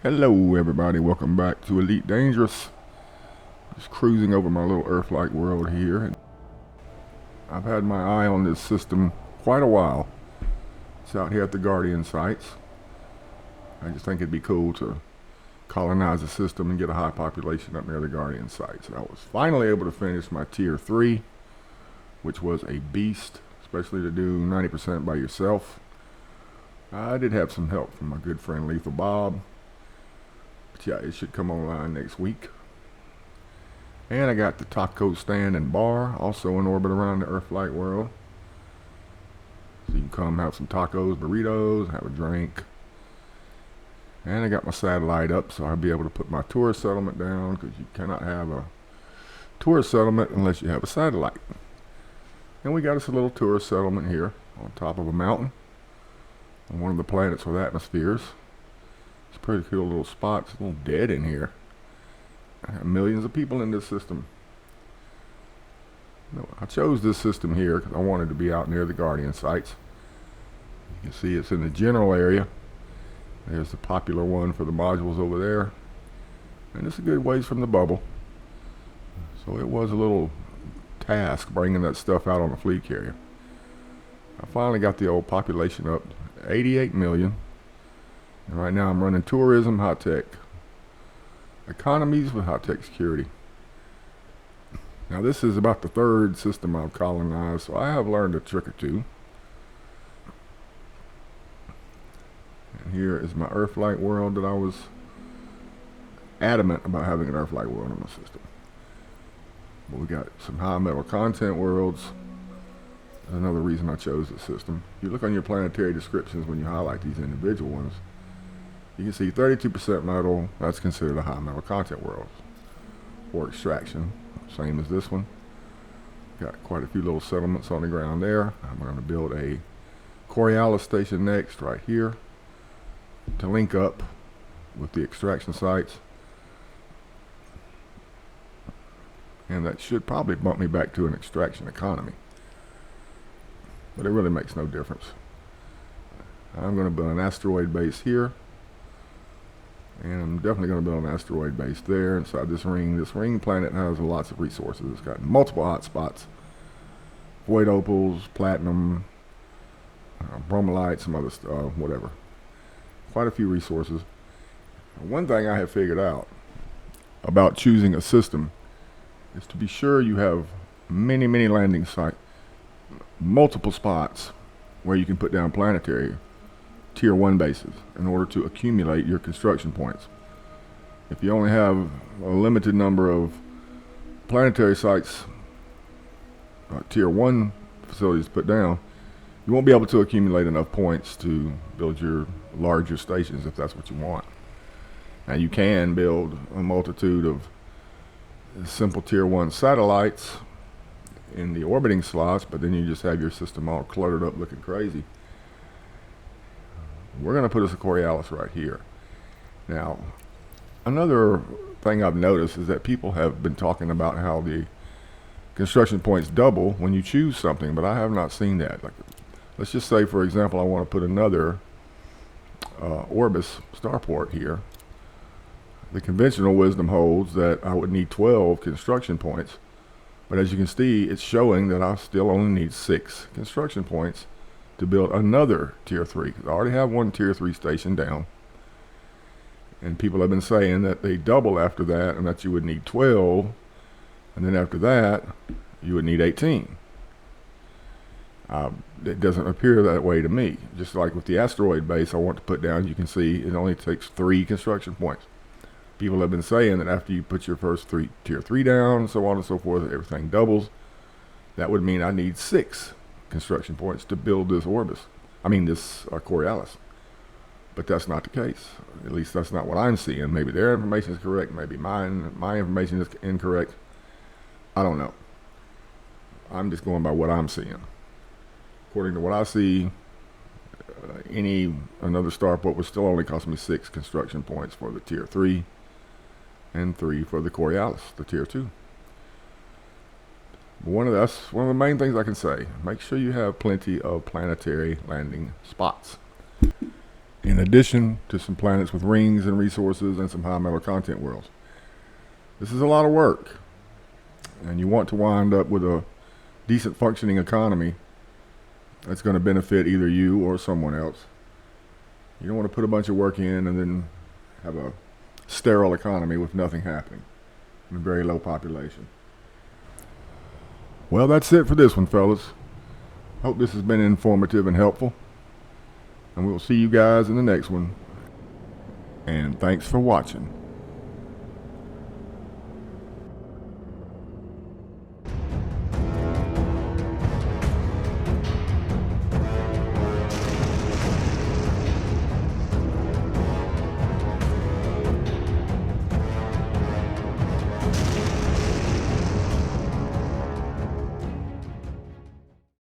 Hello everybody, welcome back to Elite Dangerous. Just cruising over my little Earth-like world here. I've had my eye on this system quite a while. It's out here at the Guardian sites. I just think it'd be cool to colonize the system and get a high population up near the Guardian sites. And I was finally able to finish my Tier 3, which was a beast, especially to do 90% by yourself. I did have some help from my good friend Lethal Bob. But yeah, it should come online next week. And I got the taco stand and bar also in orbit around the Earth-like world. So you can come have some tacos, burritos, have a drink. And I got my satellite up so I'll be able to put my tourist settlement down, because you cannot have a tourist settlement unless you have a satellite. And we got us a little tourist settlement here on top of a mountain on one of the planets with atmospheres. It's a pretty cool little spot. It's a little dead in here. I have millions of people in this system. No, I chose this system here because I wanted to be out near the Guardian sites. You can see it's in the general area. There's the popular one for the modules over there. And it's a good ways from the bubble. So it was a little task bringing that stuff out on a fleet carrier. I finally got the old population up to 88 million. And right now I'm running tourism, high tech, economies with high tech security. Now this is about the third system I've colonized, so I have learned a trick or two. And here is my Earth-like world that I was adamant about having an Earth-like world in my system. But we got some high metal content worlds. That's another reason I chose this system. If you look on your planetary descriptions when you highlight these individual ones, you can see 32% metal, that's considered a high metal content world. Or extraction, same as this one. Got quite a few little settlements on the ground there. I'm going to build a Colonial station next, right here, to link up with the extraction sites. And that should probably bump me back to an extraction economy. But it really makes no difference. I'm going to build an asteroid base here. And I'm definitely going to build an asteroid base there inside this ring. This ring planet has lots of resources. It's got multiple hotspots. Void opals, platinum, bromelites, some other stuff, whatever. Quite a few resources. One thing I have figured out about choosing a system is to be sure you have many landing sites, multiple spots where you can put down planetary Tier 1 bases in order to accumulate your construction points. If you only have a limited number of planetary sites, Tier 1 facilities to put down, you won't be able to accumulate enough points to build your larger stations if that's what you want. Now you can build a multitude of simple Tier 1 satellites in the orbiting slots, but then you just have your system all cluttered up looking crazy. We're going to put us a Coriolis right here. Now, another thing I've noticed is that people have been talking about how the construction points double when you choose something, but I have not seen that. Like, let's just say, for example, I want to put another Orbis starport here. The conventional wisdom holds that I would need 12 construction points, but as you can see, it's showing that I still only need 6 construction points to build another Tier 3. I already have one Tier 3 station down. And people have been saying that they double after that and that you would need 12. And then after that, you would need 18. It doesn't appear that way to me. Just like with the asteroid base I want to put down, you can see it only takes 3 construction points. People have been saying that after you put your first Tier 3 down, so on and so forth, everything doubles. That would mean I need 6 construction points to build this this Coriolis. But that's not the case. At least that's not what I'm seeing. Maybe their information is correct. Maybe my information is incorrect. I don't know. I'm just going by what I'm seeing. According to what I see, another starport would still only cost me 6 construction points for the Tier 3 and 3 for the Coriolis, the Tier 2. That's one of the main things I can say. Make sure you have plenty of planetary landing spots in in addition to some planets with rings and resources and some high metal content worlds. This is a lot of work, and you want to wind up with a decent functioning economy that's going to benefit either you or someone else. You don't want to put a bunch of work in and then have a sterile economy with nothing happening and a very low population. Well, that's it for this one, fellas. Hope this has been informative and helpful. And we'll see you guys in the next one. And thanks for watching.